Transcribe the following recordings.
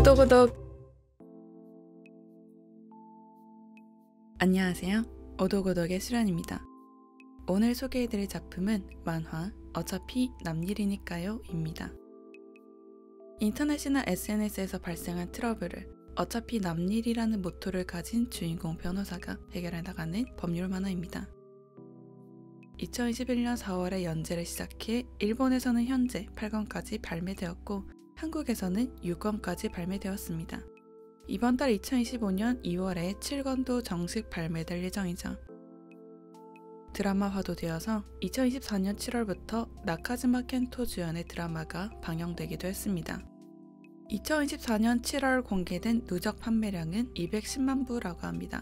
오독오독. 안녕하세요. 오독오독의 수련입니다. 오늘 소개해드릴 작품은 만화 어차피 남일이니까요 입니다. 인터넷이나 SNS에서 발생한 트러블을 어차피 남일이라는 모토를 가진 주인공 변호사가 해결해 나가는 법률 만화입니다. 2021년 4월에 연재를 시작해 일본에서는 현재 8권까지 발매되었고 한국에서는 6권까지 발매되었습니다. 이번 달 2025년 2월에 7권도 정식 발매될 예정이죠. 드라마화도 되어서 2024년 7월부터 나카즈마 켄토 주연의 드라마가 방영되기도 했습니다. 2024년 7월 공개된 누적 판매량은 210만 부라고 합니다.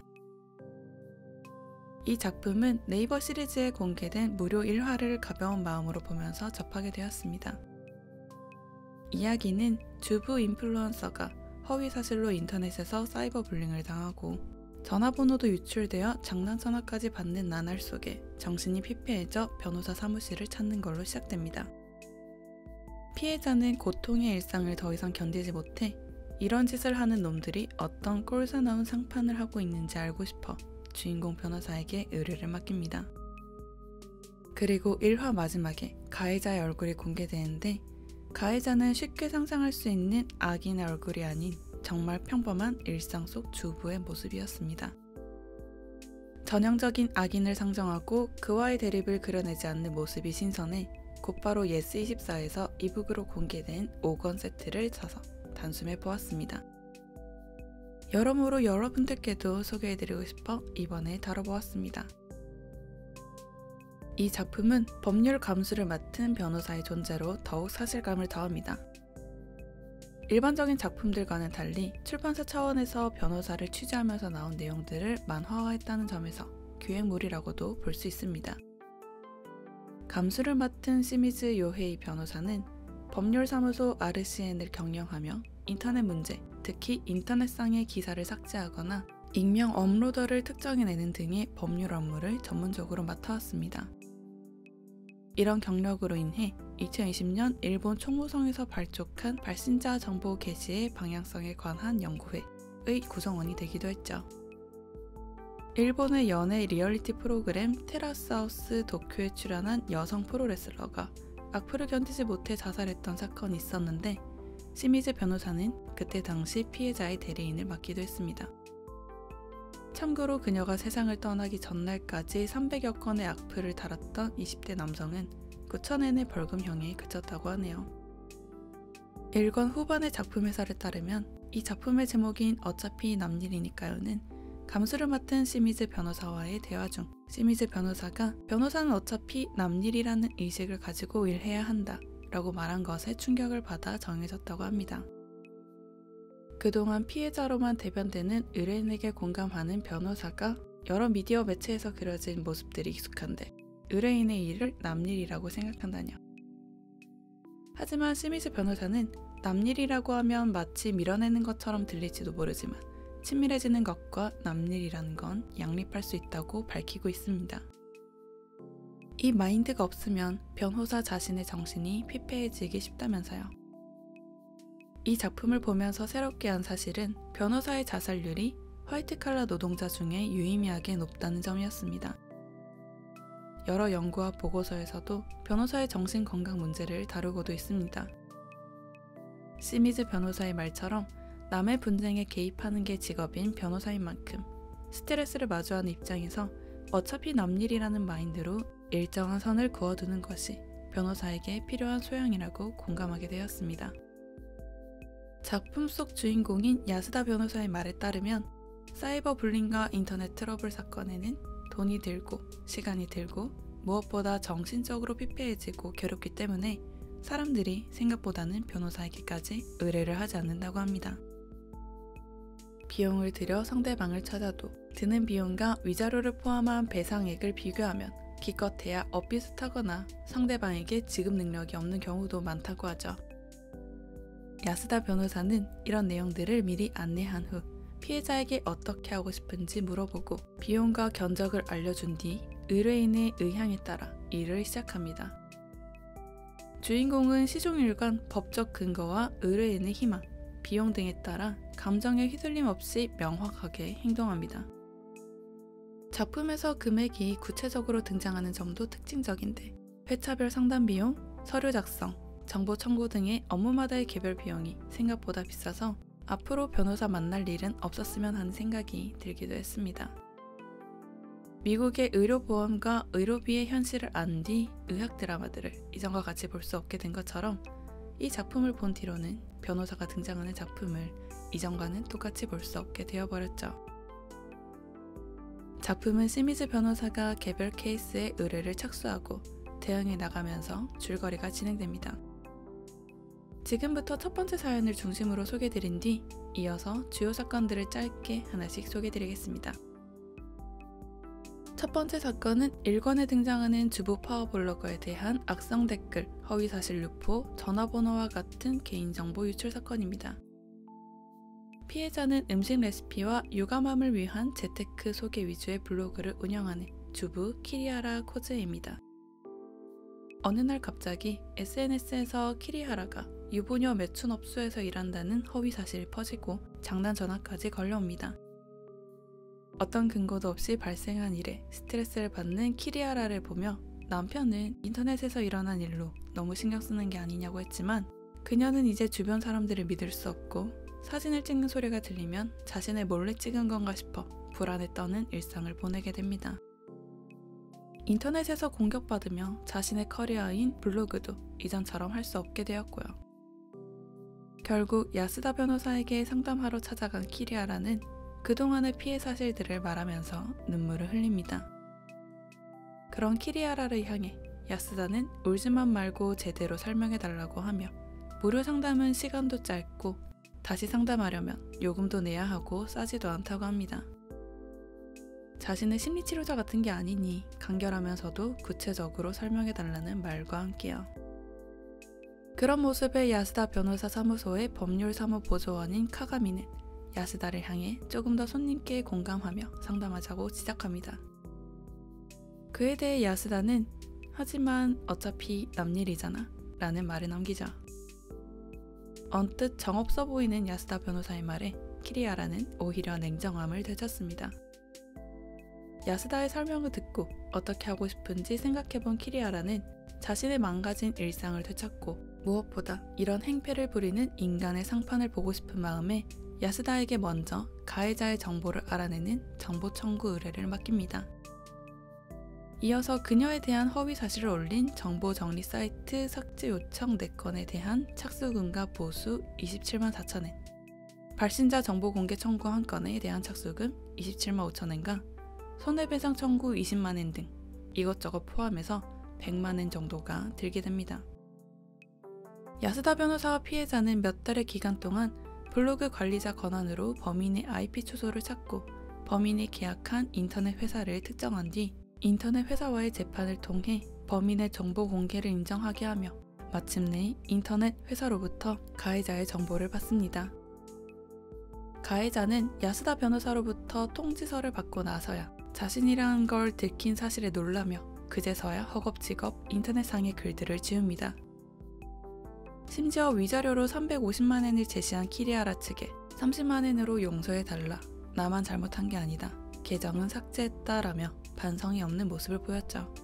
이 작품은 네이버 시리즈에 공개된 무료 1화를 가벼운 마음으로 보면서 접하게 되었습니다. 이야기는 주부 인플루언서가 허위사실로 인터넷에서 사이버 불링을 당하고 전화번호도 유출되어 장난전화까지 받는 나날 속에 정신이 피폐해져 변호사 사무실을 찾는 걸로 시작됩니다. 피해자는 고통의 일상을 더 이상 견디지 못해 이런 짓을 하는 놈들이 어떤 꼴사나운 상판을 하고 있는지 알고 싶어 주인공 변호사에게 의뢰를 맡깁니다. 그리고 1화 마지막에 가해자의 얼굴이 공개되는데 가해자는 쉽게 상상할 수 있는 악인의 얼굴이 아닌 정말 평범한 일상 속 주부의 모습이었습니다. 전형적인 악인을 상정하고 그와의 대립을 그려내지 않는 모습이 신선해 곧바로 예스24에서 이북으로 공개된 5권 세트를 사서 단숨에 보았습니다. 여러모로 여러분들께도 소개해드리고 싶어 이번에 다뤄보았습니다. 이 작품은 법률 감수를 맡은 변호사의 존재로 더욱 사실감을 더합니다. 일반적인 작품들과는 달리 출판사 차원에서 변호사를 취재하면서 나온 내용들을 만화화했다는 점에서 기획물이라고도 볼 수 있습니다. 감수를 맡은 시미즈 요헤이 변호사는 법률사무소 RCN을 경영하며 인터넷 문제, 특히 인터넷상의 기사를 삭제하거나 익명 업로더를 특정해내는 등의 법률 업무를 전문적으로 맡아왔습니다. 이런 경력으로 인해 2020년 일본 총무성에서 발족한 발신자 정보 게시의 방향성에 관한 연구회의 구성원이 되기도 했죠. 일본의 연예 리얼리티 프로그램 테라스하우스 도쿄에 출연한 여성 프로레슬러가 악플을 견디지 못해 자살했던 사건이 있었는데 시미즈 변호사는 그때 당시 피해자의 대리인을 맡기도 했습니다. 참고로 그녀가 세상을 떠나기 전날까지 300여 건의 악플을 달았던 20대 남성은 9,000엔의 벌금형에 그쳤다고 하네요. 1권 후반의 작품 해설에 따르면 이 작품의 제목인 어차피 남일이니까요는 감수를 맡은 시미즈 변호사와의 대화 중 시미즈 변호사가 변호사는 어차피 남일이라는 의식을 가지고 일해야 한다 라고 말한 것에 충격을 받아 정해졌다고 합니다. 그동안 피해자로만 대변되는 의뢰인에게 공감하는 변호사가 여러 미디어 매체에서 그려진 모습들이 익숙한데 의뢰인의 일을 남일이라고 생각한다뇨. 하지만 시미즈 변호사는 남일이라고 하면 마치 밀어내는 것처럼 들릴지도 모르지만 친밀해지는 것과 남일이라는 건 양립할 수 있다고 밝히고 있습니다. 이 마인드가 없으면 변호사 자신의 정신이 피폐해지기 쉽다면서요. 이 작품을 보면서 새롭게 한 사실은 변호사의 자살률이 화이트칼라 노동자 중에 유의미하게 높다는 점이었습니다. 여러 연구와 보고서에서도 변호사의 정신건강 문제를 다루고도 있습니다. 시미즈 변호사의 말처럼 남의 분쟁에 개입하는 게 직업인 변호사인 만큼 스트레스를 마주하는 입장에서 어차피 남일이라는 마인드로 일정한 선을 그어두는 것이 변호사에게 필요한 소양이라고 공감하게 되었습니다. 작품 속 주인공인 야스다 변호사의 말에 따르면 사이버 불링과 인터넷 트러블 사건에는 돈이 들고 시간이 들고 무엇보다 정신적으로 피폐해지고 괴롭기 때문에 사람들이 생각보다는 변호사에게까지 의뢰를 하지 않는다고 합니다. 비용을 들여 상대방을 찾아도 드는 비용과 위자료를 포함한 배상액을 비교하면 기껏해야 엇비슷하거나 상대방에게 지급 능력이 없는 경우도 많다고 하죠. 야스다 변호사는 이런 내용들을 미리 안내한 후 피해자에게 어떻게 하고 싶은지 물어보고 비용과 견적을 알려준 뒤 의뢰인의 의향에 따라 일을 시작합니다. 주인공은 시종일관 법적 근거와 의뢰인의 희망, 비용 등에 따라 감정에 휘둘림 없이 명확하게 행동합니다. 작품에서 금액이 구체적으로 등장하는 점도 특징적인데 회차별 상담 비용, 서류 작성, 정보 청구 등의 업무마다의 개별 비용이 생각보다 비싸서 앞으로 변호사 만날 일은 없었으면 하는 생각이 들기도 했습니다. 미국의 의료보험과 의료비의 현실을 안 뒤 의학 드라마들을 이전과 같이 볼 수 없게 된 것처럼 이 작품을 본 뒤로는 변호사가 등장하는 작품을 이전과는 똑같이 볼 수 없게 되어버렸죠. 작품은 시미즈 변호사가 개별 케이스의 의뢰를 착수하고 대응해 나가면서 줄거리가 진행됩니다. 지금부터 첫 번째 사연을 중심으로 소개드린 뒤 이어서 주요 사건들을 짧게 하나씩 소개드리겠습니다. 첫 번째 사건은 1권에 등장하는 주부 파워블로거에 대한 악성 댓글, 허위사실 유포, 전화번호와 같은 개인정보 유출 사건입니다. 피해자는 음식 레시피와 육아맘을 위한 재테크 소개 위주의 블로그를 운영하는 주부 키리하라 코즈에입니다. 어느 날 갑자기 SNS에서 키리하라가 유부녀 매춘업소에서 일한다는 허위사실이 퍼지고 장난 전화까지 걸려옵니다. 어떤 근거도 없이 발생한 일에 스트레스를 받는 키리하라를 보며 남편은 인터넷에서 일어난 일로 너무 신경 쓰는 게 아니냐고 했지만 그녀는 이제 주변 사람들을 믿을 수 없고 사진을 찍는 소리가 들리면 자신을 몰래 찍은 건가 싶어 불안에 떠는 일상을 보내게 됩니다. 인터넷에서 공격받으며 자신의 커리어인 블로그도 이전처럼 할 수 없게 되었고요. 결국 야스다 변호사에게 상담하러 찾아간 키리하라는 그동안의 피해 사실들을 말하면서 눈물을 흘립니다. 그런 키리하라를 향해 야스다는 울지만 말고 제대로 설명해달라고 하며 무료 상담은 시간도 짧고 다시 상담하려면 요금도 내야 하고 싸지도 않다고 합니다. 자신은 심리치료자 같은 게 아니니 간결하면서도 구체적으로 설명해달라는 말과 함께요. 그런 모습에 야스다 변호사 사무소의 법률사무보조원인 카가미는 야스다를 향해 조금 더 손님께 공감하며 상담하자고 지적합니다. 그에 대해 야스다는 하지만 어차피 남일이잖아 라는 말을 남기죠. 언뜻 정없어 보이는 야스다 변호사의 말에 키리하라는 오히려 냉정함을 되찾습니다. 야스다의 설명을 듣고 어떻게 하고 싶은지 생각해본 키리하라는 자신의 망가진 일상을 되찾고 무엇보다 이런 행패를 부리는 인간의 상판을 보고 싶은 마음에 야스다에게 먼저 가해자의 정보를 알아내는 정보 청구 의뢰를 맡깁니다. 이어서 그녀에 대한 허위 사실을 올린 정보 정리 사이트 삭제 요청 4건에 대한 착수금과 보수 27만 4천엔, 발신자 정보 공개 청구 1건에 대한 착수금 27만 5천엔과 손해배상 청구 20만엔 등 이것저것 포함해서 100만엔 정도가 들게 됩니다. 야스다 변호사와 피해자는 몇 달의 기간 동안 블로그 관리자 권한으로 범인의 IP 주소를 찾고 범인이 계약한 인터넷 회사를 특정한 뒤 인터넷 회사와의 재판을 통해 범인의 정보 공개를 인정하게 하며 마침내 인터넷 회사로부터 가해자의 정보를 받습니다. 가해자는 야스다 변호사로부터 통지서를 받고 나서야 자신이라는 걸 들킨 사실에 놀라며 그제서야 허겁지겁 인터넷상의 글들을 지웁니다. 심지어 위자료로 350만엔을 제시한 키리하라 측에 30만엔으로 용서해달라, 나만 잘못한 게 아니다, 계정은 삭제했다라며 반성이 없는 모습을 보였죠.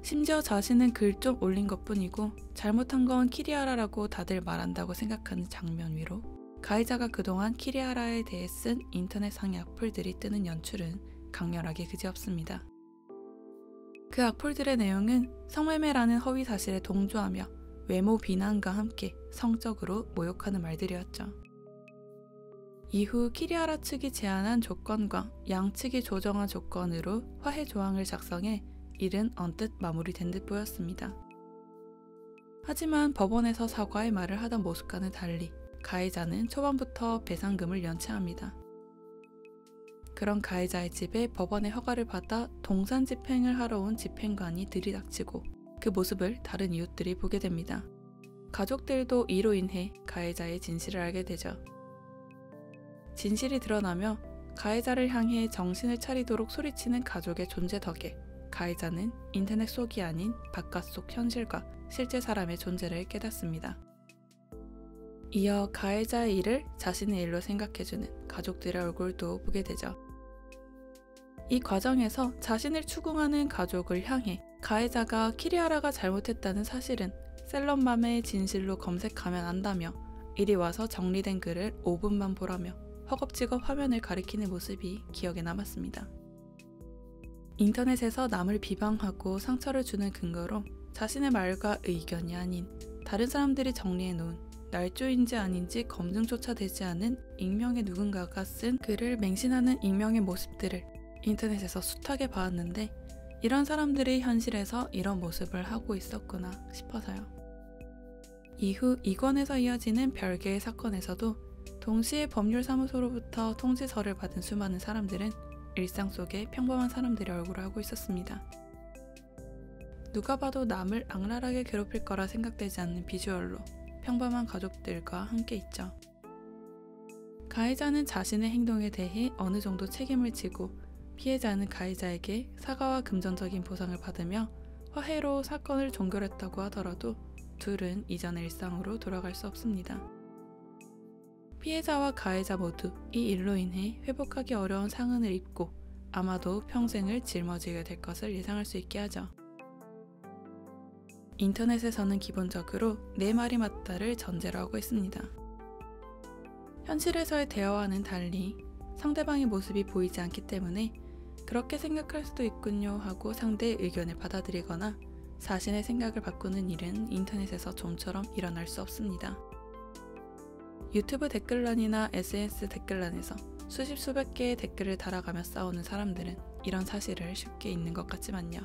심지어 자신은 글 좀 올린 것뿐이고 잘못한 건 키리하라라고 다들 말한다고 생각하는 장면 위로 가해자가 그동안 키리하라에 대해 쓴 인터넷상의 악플들이 뜨는 연출은 강렬하게 그지없습니다. 그 악플들의 내용은 성매매라는 허위 사실에 동조하며 외모 비난과 함께 성적으로 모욕하는 말들이었죠. 이후 키리하라 측이 제안한 조건과 양측이 조정한 조건으로 화해 조항을 작성해 일은 언뜻 마무리된 듯 보였습니다. 하지만 법원에서 사과의 말을 하던 모습과는 달리 가해자는 초반부터 배상금을 연체합니다. 그런 가해자의 집에 법원의 허가를 받아 동산 집행을 하러 온 집행관이 들이닥치고 그 모습을 다른 이웃들이 보게 됩니다. 가족들도 이로 인해 가해자의 진실을 알게 되죠. 진실이 드러나며 가해자를 향해 정신을 차리도록 소리치는 가족의 존재 덕에 가해자는 인터넷 속이 아닌 바깥속 현실과 실제 사람의 존재를 깨닫습니다. 이어 가해자의 일을 자신의 일로 생각해주는 가족들의 얼굴도 보게 되죠. 이 과정에서 자신을 추궁하는 가족을 향해 가해자가 키리아라가 잘못했다는 사실은 셀럽맘의 진실로 검색하면 안다며 이리 와서 정리된 글을 5분만 보라며 허겁지겁 화면을 가리키는 모습이 기억에 남았습니다. 인터넷에서 남을 비방하고 상처를 주는 근거로 자신의 말과 의견이 아닌 다른 사람들이 정리해놓은 날조인지 아닌지 검증조차 되지 않은 익명의 누군가가 쓴 글을 맹신하는 익명의 모습들을 인터넷에서 숱하게 봐왔는데 이런 사람들이 현실에서 이런 모습을 하고 있었구나 싶어서요. 이후 2권에서 이어지는 별개의 사건에서도 동시에 법률사무소로부터 통지서를 받은 수많은 사람들은 일상 속에 평범한 사람들의 얼굴을 하고 있었습니다. 누가 봐도 남을 악랄하게 괴롭힐 거라 생각되지 않는 비주얼로 평범한 가족들과 함께 있죠. 가해자는 자신의 행동에 대해 어느 정도 책임을 지고 피해자는 가해자에게 사과와 금전적인 보상을 받으며 화해로 사건을 종결했다고 하더라도 둘은 이전의 일상으로 돌아갈 수 없습니다. 피해자와 가해자 모두 이 일로 인해 회복하기 어려운 상흔을 입고 아마도 평생을 짊어지게 될 것을 예상할 수 있게 하죠. 인터넷에서는 기본적으로 내 말이 맞다를 전제로 하고 있습니다. 현실에서의 대화와는 달리 상대방의 모습이 보이지 않기 때문에 그렇게 생각할 수도 있군요 하고 상대의 의견을 받아들이거나 자신의 생각을 바꾸는 일은 인터넷에서 좀처럼 일어날 수 없습니다. 유튜브 댓글란이나 SNS 댓글란에서 수십 수백 개의 댓글을 달아가며 싸우는 사람들은 이런 사실을 쉽게 잊는 것 같지만요.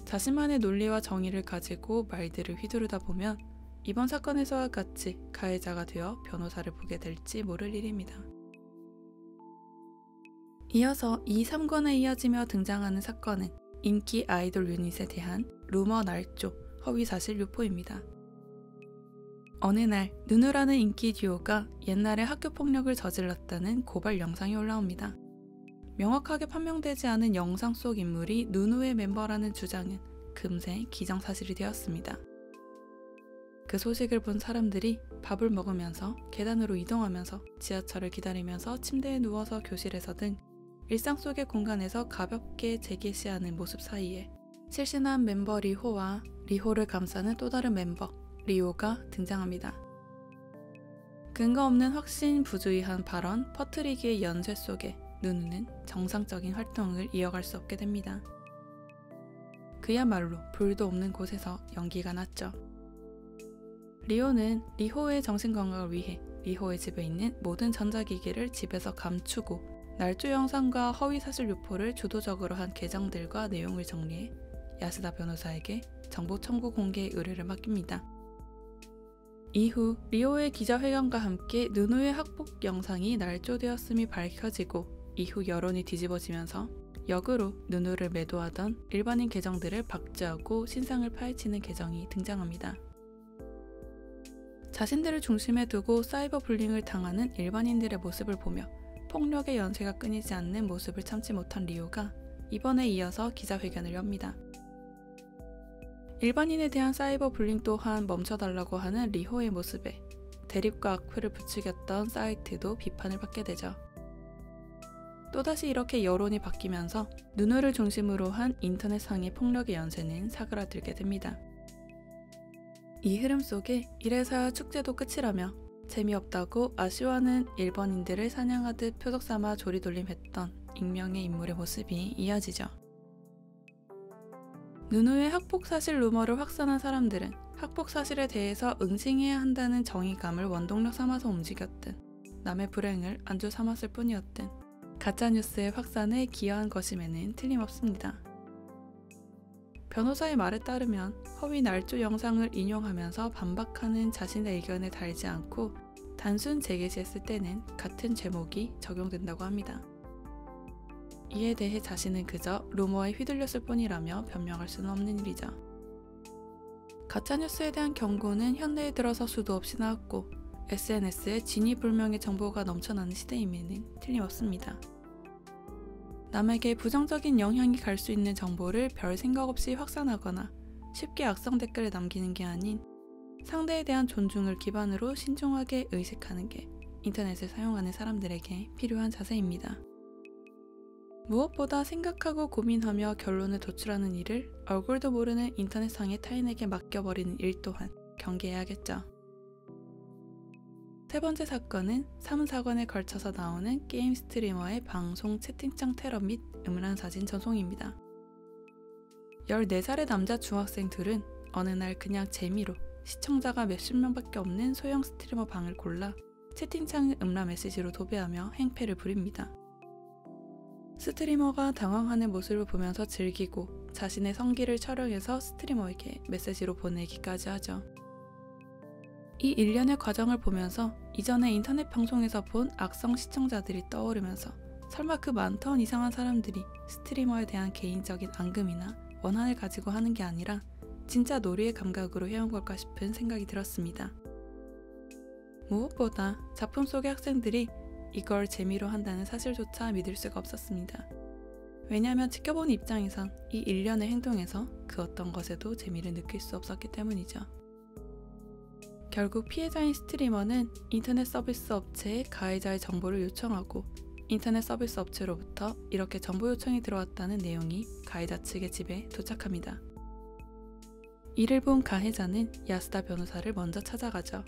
자신만의 논리와 정의를 가지고 말들을 휘두르다 보면 이번 사건에서와 같이 가해자가 되어 변호사를 보게 될지 모를 일입니다. 이어서 2, 3권에 이어지며 등장하는 사건은 인기 아이돌 유닛에 대한 루머 날조, 허위사실 유포입니다. 어느 날 누누라는 인기 듀오가 옛날에 학교폭력을 저질렀다는 고발 영상이 올라옵니다. 명확하게 판명되지 않은 영상 속 인물이 누누의 멤버라는 주장은 금세 기정사실이 되었습니다. 그 소식을 본 사람들이 밥을 먹으면서 계단으로 이동하면서 지하철을 기다리면서 침대에 누워서 교실에서 등 일상 속의 공간에서 가볍게 재개시하는 모습 사이에 실신한 멤버 리호와 리호를 감싸는 또 다른 멤버 리오가 등장합니다. 근거 없는 확신부주의한 발언 퍼뜨리기의 연쇄 속에 누누는 정상적인 활동을 이어갈 수 없게 됩니다. 그야말로 불도 없는 곳에서 연기가 났죠. 리오는 리호의 정신건강을 위해 리호의 집에 있는 모든 전자기기를 집에서 감추고 날조 영상과 허위사실 유포를 주도적으로 한 계정들과 내용을 정리해 야스다 변호사에게 정보 첨부 공개 의뢰를 맡깁니다. 이후 리오의 기자회견과 함께 누누의 학폭 영상이 날조되었음이 밝혀지고 이후 여론이 뒤집어지면서 역으로 누누를 매도하던 일반인 계정들을 박제하고 신상을 파헤치는 계정이 등장합니다. 자신들을 중심에 두고 사이버 불링을 당하는 일반인들의 모습을 보며 폭력의 연쇄가 끊이지 않는 모습을 참지 못한 리오가 이번에 이어서 기자회견을 엽니다. 일반인에 대한 사이버 불링 또한 멈춰달라고 하는 리호의 모습에 대립과 악플을 부추겼던 사이트도 비판을 받게 되죠. 또다시 이렇게 여론이 바뀌면서 누누를 중심으로 한 인터넷상의 폭력의 연쇄는 사그라들게 됩니다. 이 흐름 속에 이래서야 축제도 끝이라며 재미없다고 아쉬워하는 일본인들을 사냥하듯 표적 삼아 조리돌림했던 익명의 인물의 모습이 이어지죠. 누누의 학폭 사실 루머를 확산한 사람들은 학폭 사실에 대해서 응징해야 한다는 정의감을 원동력 삼아서 움직였든 남의 불행을 안주 삼았을 뿐이었든 가짜뉴스의 확산에 기여한 것임에는 틀림없습니다. 변호사의 말에 따르면 허위 날조 영상을 인용하면서 반박하는 자신의 의견에 달지 않고 단순 재게시했을 때는 같은 제목이 적용된다고 합니다. 이에 대해 자신은 그저 루머에 휘둘렸을 뿐이라며 변명할 수는 없는 일이죠. 가짜뉴스에 대한 경고는 현대에 들어서 수도 없이 나왔고 SNS에 진위불명의 정보가 넘쳐나는 시대임에는 틀림없습니다. 남에게 부정적인 영향이 갈 수 있는 정보를 별 생각 없이 확산하거나 쉽게 악성 댓글을 남기는 게 아닌 상대에 대한 존중을 기반으로 신중하게 의식하는 게 인터넷을 사용하는 사람들에게 필요한 자세입니다. 무엇보다 생각하고 고민하며 결론을 도출하는 일을 얼굴도 모르는 인터넷상의 타인에게 맡겨버리는 일 또한 경계해야겠죠. 세 번째 사건은 3사건에 걸쳐서 나오는 게임 스트리머의 방송 채팅창 테러 및 음란 사진 전송입니다. 14살의 남자 중학생 둘은 어느 날 그냥 재미로 시청자가 몇십 명밖에 없는 소형 스트리머 방을 골라 채팅창 음란 메시지로 도배하며 행패를 부립니다. 스트리머가 당황하는 모습을 보면서 즐기고 자신의 성기를 촬영해서 스트리머에게 메시지로 보내기까지 하죠. 이 일련의 과정을 보면서 이전에 인터넷 방송에서 본 악성 시청자들이 떠오르면서 설마 그 많던 이상한 사람들이 스트리머에 대한 개인적인 앙금이나 원한을 가지고 하는 게 아니라 진짜 놀이의 감각으로 해온 걸까 싶은 생각이 들었습니다. 무엇보다 작품 속의 학생들이 이걸 재미로 한다는 사실조차 믿을 수가 없었습니다. 왜냐하면 지켜보는 입장에선 이 일련의 행동에서 그 어떤 것에도 재미를 느낄 수 없었기 때문이죠. 결국 피해자인 스트리머는 인터넷 서비스 업체에 가해자의 정보를 요청하고 인터넷 서비스 업체로부터 이렇게 정보 요청이 들어왔다는 내용이 가해자 측의 집에 도착합니다. 이를 본 가해자는 야스다 변호사를 먼저 찾아가죠.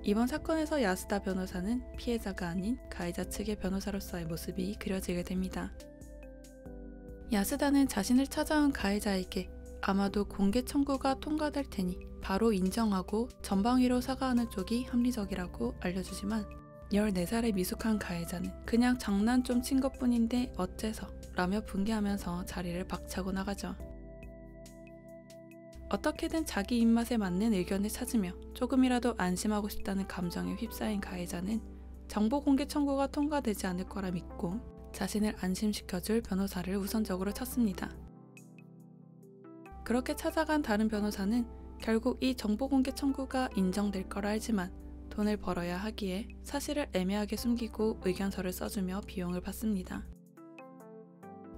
이번 사건에서 야스다 변호사는 피해자가 아닌 가해자 측의 변호사로서의 모습이 그려지게 됩니다. 야스다는 자신을 찾아온 가해자에게 아마도 공개 청구가 통과될 테니 바로 인정하고 전방위로 사과하는 쪽이 합리적이라고 알려주지만 14살의 미숙한 가해자는 그냥 장난 좀 친 것뿐인데 어째서 라며 분개하면서 자리를 박차고 나가죠. 어떻게든 자기 입맛에 맞는 의견을 찾으며 조금이라도 안심하고 싶다는 감정에 휩싸인 가해자는 정보 공개 청구가 통과되지 않을 거라 믿고 자신을 안심시켜줄 변호사를 우선적으로 찾습니다. 그렇게 찾아간 다른 변호사는 결국 이 정보 공개 청구가 인정될 거라 알지만 돈을 벌어야 하기에 사실을 애매하게 숨기고 의견서를 써주며 비용을 받습니다.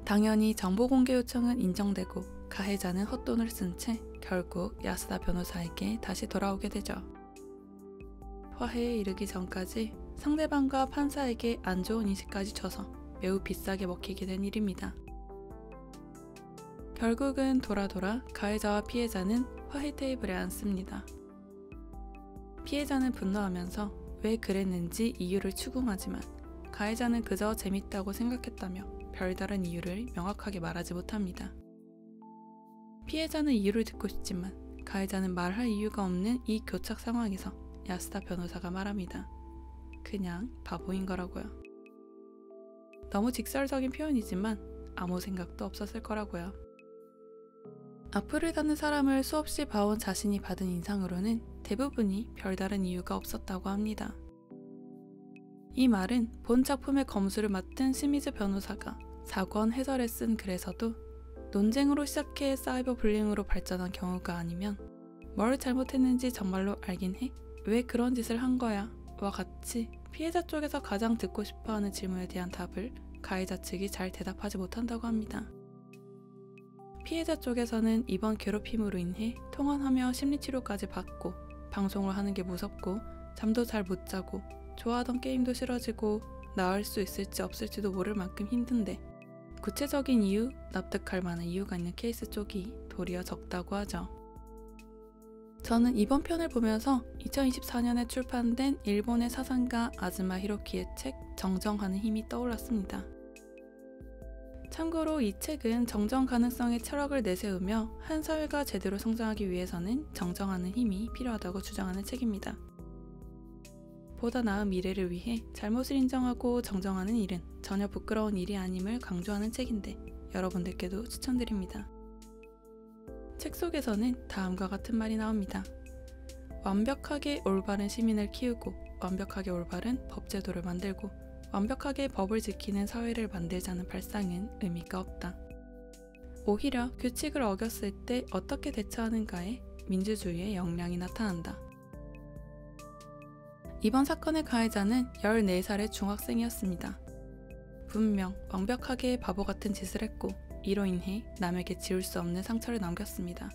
당연히 정보 공개 요청은 인정되고 가해자는 헛돈을 쓴 채 결국 야스다 변호사에게 다시 돌아오게 되죠. 화해에 이르기 전까지 상대방과 판사에게 안 좋은 인식까지 줘서 매우 비싸게 먹히게 된 일입니다. 결국은 돌아 가해자와 피해자는 화해 테이블에 앉습니다. 피해자는 분노하면서 왜 그랬는지 이유를 추궁하지만 가해자는 그저 재밌다고 생각했다며 별다른 이유를 명확하게 말하지 못합니다. 피해자는 이유를 듣고 싶지만 가해자는 말할 이유가 없는 이 교착 상황에서 야스다 변호사가 말합니다. 그냥 바보인 거라고요. 너무 직설적인 표현이지만 아무 생각도 없었을 거라고요. 악플을 다는 사람을 수없이 봐온 자신이 받은 인상으로는 대부분이 별다른 이유가 없었다고 합니다. 이 말은 본 작품의 검수를 맡은 시미즈 변호사가 4권 해설에 쓴 글에서도 논쟁으로 시작해 사이버 불링으로 발전한 경우가 아니면 뭘 잘못했는지 정말로 알긴 해? 왜 그런 짓을 한 거야? 와 같이 피해자 쪽에서 가장 듣고 싶어하는 질문에 대한 답을 가해자 측이 잘 대답하지 못한다고 합니다. 피해자 쪽에서는 이번 괴롭힘으로 인해 통원하며 심리치료까지 받고 방송을 하는 게 무섭고 잠도 잘 못 자고 좋아하던 게임도 싫어지고 나을 수 있을지 없을지도 모를 만큼 힘든데 구체적인 이유, 납득할 만한 이유가 있는 케이스 쪽이 도리어 적다고 하죠. 저는 이번 편을 보면서 2024년에 출판된 일본의 사상가 아즈마 히로키의 책 정정하는 힘이 떠올랐습니다. 참고로 이 책은 정정 가능성의 철학을 내세우며 한 사회가 제대로 성장하기 위해서는 정정하는 힘이 필요하다고 주장하는 책입니다. 보다 나은 미래를 위해 잘못을 인정하고 정정하는 일은 전혀 부끄러운 일이 아님을 강조하는 책인데 여러분들께도 추천드립니다. 책 속에서는 다음과 같은 말이 나옵니다. 완벽하게 올바른 시민을 키우고 완벽하게 올바른 법제도를 만들고 완벽하게 법을 지키는 사회를 만들자는 발상은 의미가 없다. 오히려 규칙을 어겼을 때 어떻게 대처하는가에 민주주의의 역량이 나타난다. 이번 사건의 가해자는 14살의 중학생이었습니다. 분명 완벽하게 바보 같은 짓을 했고 이로 인해 남에게 지울 수 없는 상처를 남겼습니다.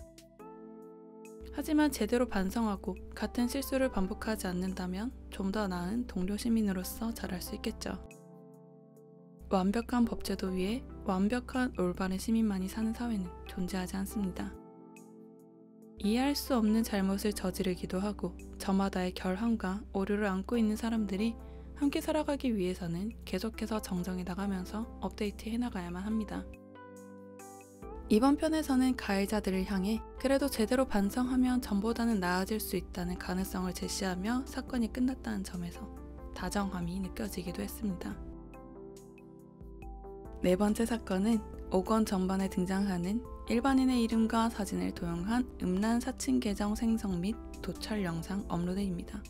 하지만 제대로 반성하고 같은 실수를 반복하지 않는다면 좀 더 나은 동료 시민으로서 자랄 수 있겠죠. 완벽한 법제도 위에 완벽한 올바른 시민만이 사는 사회는 존재하지 않습니다. 이해할 수 없는 잘못을 저지르기도 하고 저마다의 결함과 오류를 안고 있는 사람들이 함께 살아가기 위해서는 계속해서 정정해 나가면서 업데이트해 나가야만 합니다. 이번 편에서는 가해자들을 향해 그래도 제대로 반성하면 전보다는 나아질 수 있다는 가능성을 제시하며 사건이 끝났다는 점에서 다정함이 느껴지기도 했습니다. 네 번째 사건은 5권 전반에 등장하는 일반인의 이름과 사진을 도용한 음란 사칭 계정 생성 및 도찰 영상 업로드입니다.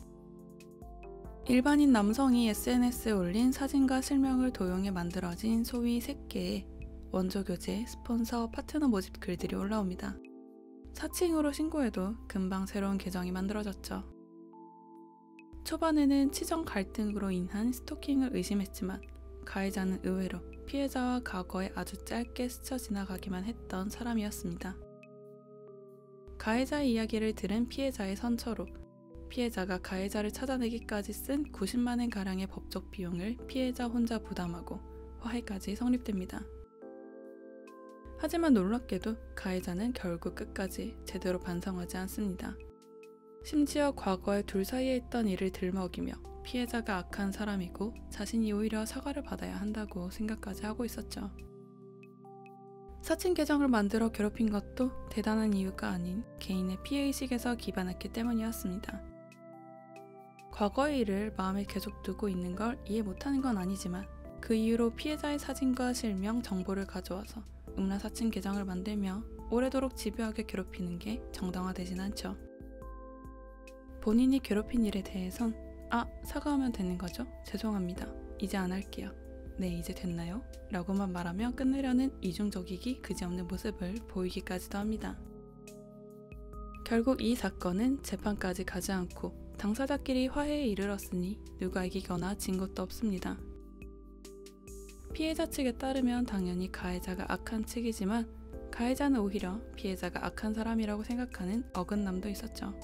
일반인 남성이 SNS에 올린 사진과 실명을 도용해 만들어진 소위 새끼의 원조 교제, 스폰서, 파트너 모집 글들이 올라옵니다. 사칭으로 신고해도 금방 새로운 계정이 만들어졌죠. 초반에는 치정 갈등으로 인한 스토킹을 의심했지만 가해자는 의외로 피해자와 과거에 아주 짧게 스쳐 지나가기만 했던 사람이었습니다. 가해자의 이야기를 들은 피해자의 선처로 피해자가 가해자를 찾아내기까지 쓴 90만 원가량의 법적 비용을 피해자 혼자 부담하고 화해까지 성립됩니다. 하지만 놀랍게도 가해자는 결국 끝까지 제대로 반성하지 않습니다. 심지어 과거에 둘 사이에 있던 일을 들먹이며 피해자가 악한 사람이고 자신이 오히려 사과를 받아야 한다고 생각까지 하고 있었죠. 사칭 계정을 만들어 괴롭힌 것도 대단한 이유가 아닌 개인의 피해의식에서 기반했기 때문이었습니다. 과거의 일을 마음에 계속 두고 있는 걸 이해 못하는 건 아니지만 그 이유로 피해자의 사진과 실명, 정보를 가져와서 음란 사칭 계정을 만들며 오래도록 집요하게 괴롭히는 게 정당화되진 않죠. 본인이 괴롭힌 일에 대해선 사과하면 되는 거죠? 죄송합니다. 이제 안 할게요. 네, 이제 됐나요? 라고만 말하며 끝내려는 이중적이기 그지없는 모습을 보이기까지도 합니다. 결국 이 사건은 재판까지 가지 않고 당사자끼리 화해에 이르렀으니 누가 이기거나 진 것도 없습니다. 피해자 측에 따르면 당연히 가해자가 악한 측이지만 가해자는 오히려 피해자가 악한 사람이라고 생각하는 어긋남도 있었죠.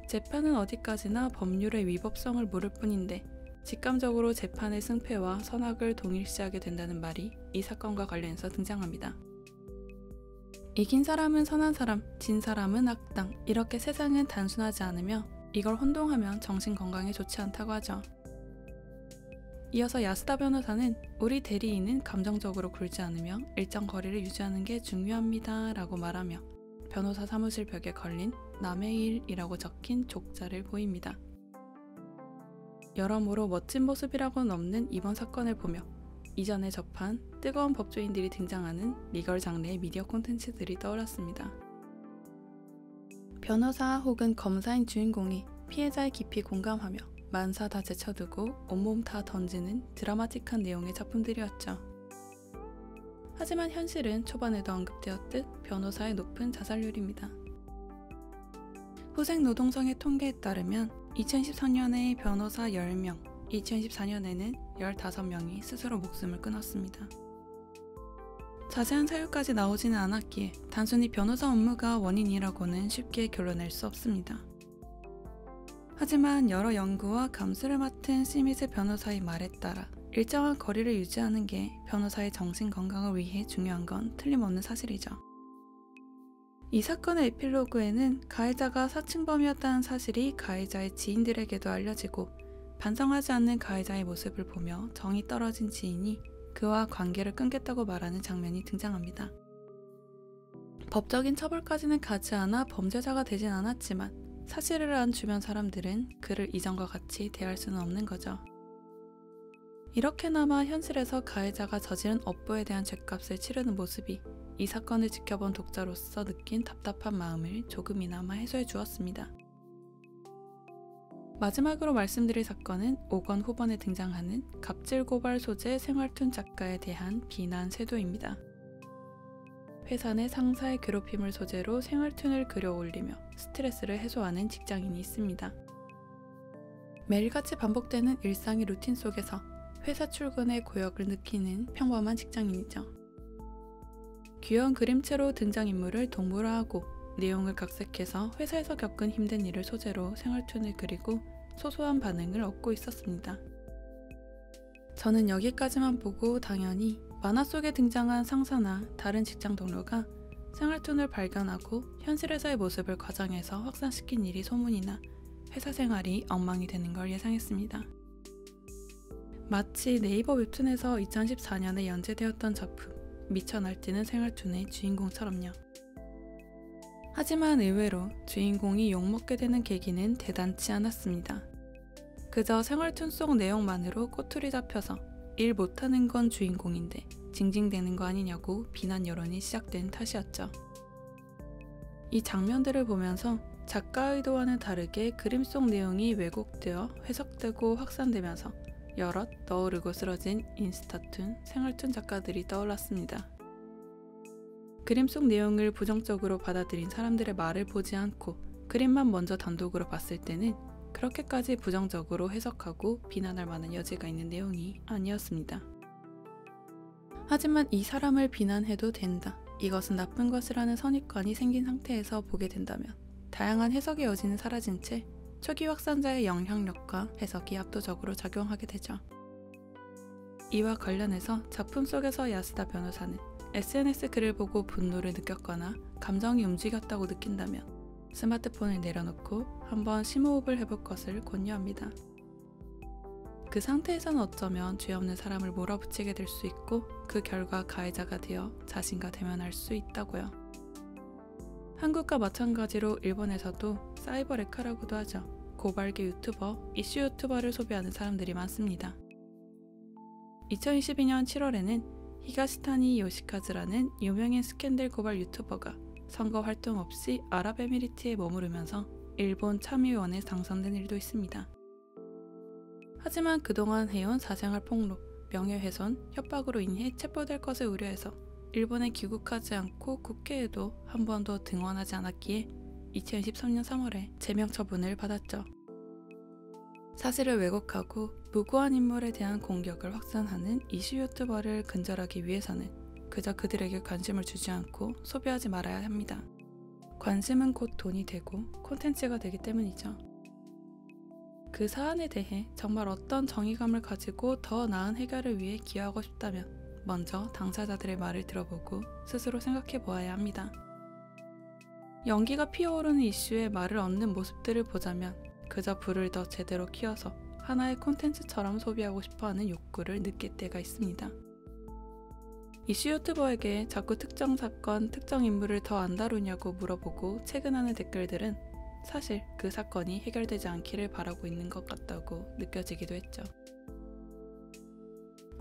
재판은 어디까지나 법률의 위법성을 물을 뿐인데 직감적으로 재판의 승패와 선악을 동일시하게 된다는 말이 이 사건과 관련해서 등장합니다. 이긴 사람은 선한 사람, 진 사람은 악당, 이렇게 세상은 단순하지 않으며 이걸 혼동하면 정신건강에 좋지 않다고 하죠. 이어서 야스다 변호사는 우리 대리인은 감정적으로 굴지 않으며 일정 거리를 유지하는 게 중요합니다 라고 말하며 변호사 사무실 벽에 걸린 남의 일이라고 적힌 족자를 보입니다. 여러모로 멋진 모습이라고는 없는 이번 사건을 보며 이전에 접한 뜨거운 법조인들이 등장하는 리걸 장르의 미디어 콘텐츠들이 떠올랐습니다. 변호사 혹은 검사인 주인공이 피해자의 깊이 공감하며 만사 다 제쳐두고 온몸 다 던지는 드라마틱한 내용의 작품들이었죠. 하지만 현실은 초반에도 언급되었듯 변호사의 높은 자살률입니다. 후생노동성의 통계에 따르면 2013년에 변호사 10명, 2014년에는 15명이 스스로 목숨을 끊었습니다. 자세한 사유까지 나오지는 않았기에 단순히 변호사 업무가 원인이라고는 쉽게 결론낼 수 없습니다. 하지만 여러 연구와 감수를 맡은 시미즈 변호사의 말에 따라 일정한 거리를 유지하는 게 변호사의 정신 건강을 위해 중요한 건 틀림없는 사실이죠. 이 사건의 에필로그에는 가해자가 사칭범이었다는 사실이 가해자의 지인들에게도 알려지고 반성하지 않는 가해자의 모습을 보며 정이 떨어진 지인이 그와 관계를 끊겠다고 말하는 장면이 등장합니다. 법적인 처벌까지는 가지 않아 범죄자가 되진 않았지만 사실을 안 주변 사람들은 그를 이전과 같이 대할 수는 없는 거죠. 이렇게나마 현실에서 가해자가 저지른 업보에 대한 죗값을 치르는 모습이 이 사건을 지켜본 독자로서 느낀 답답한 마음을 조금이나마 해소해 주었습니다. 마지막으로 말씀드릴 사건은 5권 후반에 등장하는 갑질 고발 소재 생활툰 작가에 대한 비난 세도입니다. 회사 내 상사의 괴롭힘을 소재로 생활툰을 그려 올리며 스트레스를 해소하는 직장인이 있습니다. 매일같이 반복되는 일상의 루틴 속에서 회사 출근의 고역을 느끼는 평범한 직장인이죠. 귀여운 그림체로 등장인물을 동물화하고 내용을 각색해서 회사에서 겪은 힘든 일을 소재로 생활툰을 그리고 소소한 반응을 얻고 있었습니다. 저는 여기까지만 보고 당연히 만화 속에 등장한 상사나 다른 직장 동료가 생활툰을 발견하고 현실에서의 모습을 과장해서 확산시킨 일이 소문이나 회사 생활이 엉망이 되는 걸 예상했습니다. 마치 네이버 웹툰에서 2014년에 연재되었던 작품 미쳐 날뛰는 생활툰의 주인공처럼요. 하지만 의외로 주인공이 욕먹게 되는 계기는 대단치 않았습니다. 그저 생활툰 속 내용만으로 꼬투리 잡혀서 일 못하는 건 주인공인데 징징대는 거 아니냐고 비난 여론이 시작된 탓이었죠. 이 장면들을 보면서 작가 의도와는 다르게 그림 속 내용이 왜곡되어 해석되고 확산되면서 여럿 너으르고 쓰러진 인스타툰, 생활툰 작가들이 떠올랐습니다. 그림 속 내용을 부정적으로 받아들인 사람들의 말을 보지 않고 그림만 먼저 단독으로 봤을 때는 그렇게까지 부정적으로 해석하고 비난할 만한 여지가 있는 내용이 아니었습니다. 하지만 이 사람을 비난해도 된다, 이것은 나쁜 것이라는 선입관이 생긴 상태에서 보게 된다면 다양한 해석의 여지는 사라진 채 초기 확산자의 영향력과 해석이 압도적으로 작용하게 되죠. 이와 관련해서 작품 속에서 야스다 변호사는 SNS 글을 보고 분노를 느꼈거나 감정이 움직였다고 느낀다면 스마트폰을 내려놓고 한번 심호흡을 해볼 것을 권유합니다. 그 상태에서는 어쩌면 죄 없는 사람을 몰아붙이게 될 수 있고 그 결과 가해자가 되어 자신과 대면할 수 있다고요. 한국과 마찬가지로 일본에서도 사이버 레카라고도 하죠. 고발계 유튜버, 이슈 유튜버를 소비하는 사람들이 많습니다. 2022년 7월에는 히가시타니 요시카즈라는 유명인 스캔들 고발 유튜버가 선거 활동 없이 아랍에미리트에 머무르면서 일본 참의원에 당선된 일도 있습니다. 하지만 그동안 해온 사생활 폭로, 명예훼손, 협박으로 인해 체포될 것을 우려해서 일본에 귀국하지 않고 국회에도 한 번도 등원하지 않았기에 2013년 3월에 제명 처분을 받았죠. 사실을 왜곡하고 무고한 인물에 대한 공격을 확산하는 이슈 유튜버를 근절하기 위해서는 그저 그들에게 관심을 주지 않고 소비하지 말아야 합니다. 관심은 곧 돈이 되고 콘텐츠가 되기 때문이죠. 그 사안에 대해 정말 어떤 정의감을 가지고 더 나은 해결을 위해 기여하고 싶다면 먼저 당사자들의 말을 들어보고 스스로 생각해 보아야 합니다. 연기가 피어오르는 이슈에 말을 얻는 모습들을 보자면 그저 불을 더 제대로 키워서 하나의 콘텐츠처럼 소비하고 싶어하는 욕구를 느낄 때가 있습니다. 이슈 유튜버에게 자꾸 특정 사건, 특정 인물을 더 안 다루냐고 물어보고 채근하는 댓글들은 사실 그 사건이 해결되지 않기를 바라고 있는 것 같다고 느껴지기도 했죠.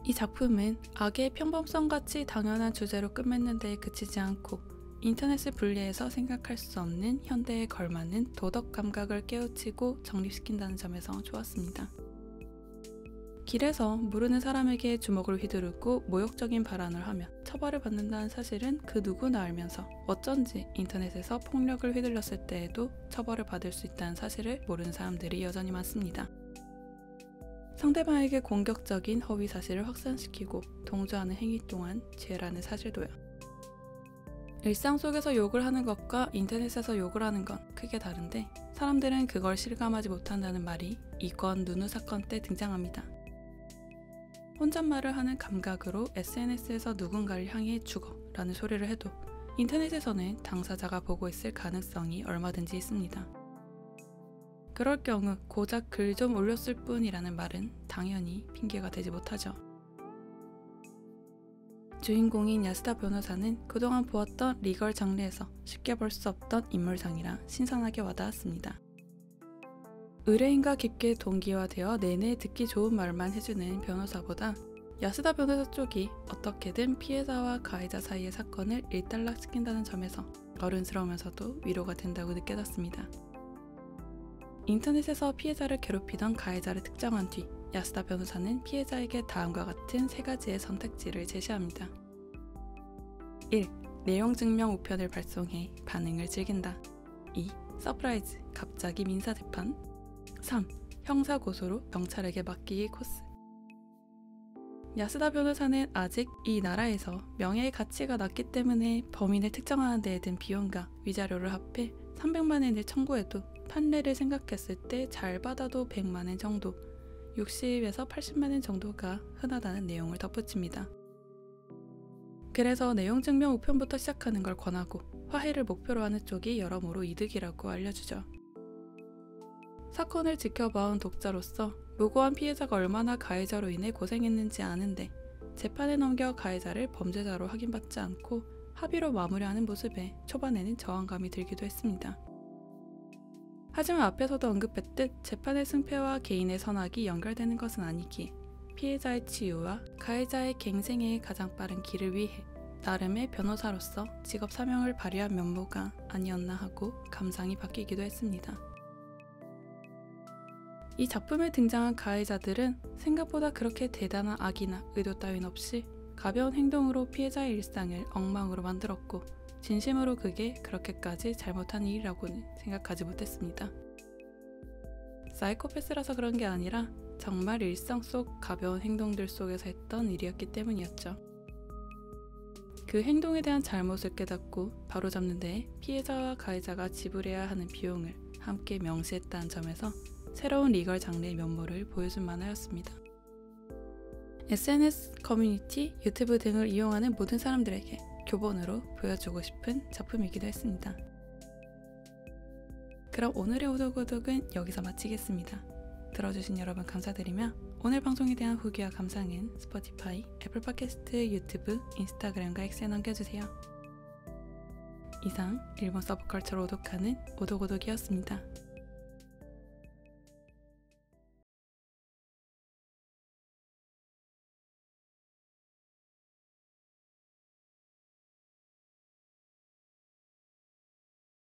이 작품은 악의 평범성같이 당연한 주제로 끝맺는 데에 그치지 않고 인터넷을 분리해서 생각할 수 없는 현대에 걸맞는 도덕 감각을 깨우치고 정립시킨다는 점에서 좋았습니다. 길에서 모르는 사람에게 주먹을 휘두르고 모욕적인 발언을 하면 처벌을 받는다는 사실은 그 누구나 알면서 어쩐지 인터넷에서 폭력을 휘둘렀을 때에도 처벌을 받을 수 있다는 사실을 모르는 사람들이 여전히 많습니다. 상대방에게 공격적인 허위 사실을 확산시키고 동조하는 행위 또한 죄라는 사실도요. 일상 속에서 욕을 하는 것과 인터넷에서 욕을 하는 건 크게 다른데 사람들은 그걸 실감하지 못한다는 말이 이건 누누 사건 때 등장합니다. 혼잣말을 하는 감각으로 SNS에서 누군가를 향해 죽어 라는 소리를 해도 인터넷에서는 당사자가 보고 있을 가능성이 얼마든지 있습니다. 그럴 경우 고작 글 좀 올렸을 뿐이라는 말은 당연히 핑계가 되지 못하죠. 주인공인 야스다 변호사는 그동안 보았던 리걸 장르에서 쉽게 볼 수 없던 인물상이라 신선하게 와닿았습니다. 의뢰인과 깊게 동기화되어 내내 듣기 좋은 말만 해주는 변호사보다 야스다 변호사 쪽이 어떻게든 피해자와 가해자 사이의 사건을 일단락시킨다는 점에서 어른스러우면서도 위로가 된다고 느껴졌습니다. 인터넷에서 피해자를 괴롭히던 가해자를 특정한 뒤 야스다 변호사는 피해자에게 다음과 같은 세 가지의 선택지를 제시합니다. 1. 내용 증명 우편을 발송해 반응을 즐긴다. 2. 서프라이즈, 갑자기 민사재판. 3. 형사고소로 경찰에게 맡기기 코스. 야스다 변호사는 아직 이 나라에서 명예의 가치가 낮기 때문에 범인을 특정하는 데에 든 비용과 위자료를 합해 300만 엔을 청구해도 판례를 생각했을 때 잘 받아도 100만 엔 정도, 60에서 80만 엔 정도가 흔하다는 내용을 덧붙입니다. 그래서 내용 증명 우편부터 시작하는 걸 권하고 화해를 목표로 하는 쪽이 여러모로 이득이라고 알려주죠. 사건을 지켜봐온 독자로서 무고한 피해자가 얼마나 가해자로 인해 고생했는지 아는데 재판에 넘겨 가해자를 범죄자로 확인받지 않고 합의로 마무리하는 모습에 초반에는 저항감이 들기도 했습니다. 하지만 앞에서도 언급했듯 재판의 승패와 개인의 선악이 연결되는 것은 아니기에 피해자의 치유와 가해자의 갱생의 가장 빠른 길을 위해 나름의 변호사로서 직업 사명을 발휘한 면모가 아니었나 하고 감상이 바뀌기도 했습니다. 이 작품에 등장한 가해자들은 생각보다 그렇게 대단한 악이나 의도 따윈 없이 가벼운 행동으로 피해자의 일상을 엉망으로 만들었고 진심으로 그게 그렇게까지 잘못한 일이라고는 생각하지 못했습니다. 사이코패스라서 그런 게 아니라 정말 일상 속 가벼운 행동들 속에서 했던 일이었기 때문이었죠. 그 행동에 대한 잘못을 깨닫고 바로잡는 데에 피해자와 가해자가 지불해야 하는 비용을 함께 명시했다는 점에서 새로운 리걸 장르의 면모를 보여준 만화였습니다. SNS, 커뮤니티, 유튜브 등을 이용하는 모든 사람들에게 교본으로 보여주고 싶은 작품이기도 했습니다. 그럼 오늘의 오독오독은 여기서 마치겠습니다. 들어주신 여러분 감사드리며 오늘 방송에 대한 후기와 감상은 스포티파이, 애플 팟캐스트, 유튜브, 인스타그램과 X에 남겨주세요. 이상 일본 서브컬처를 오독하는 오독오독이었습니다.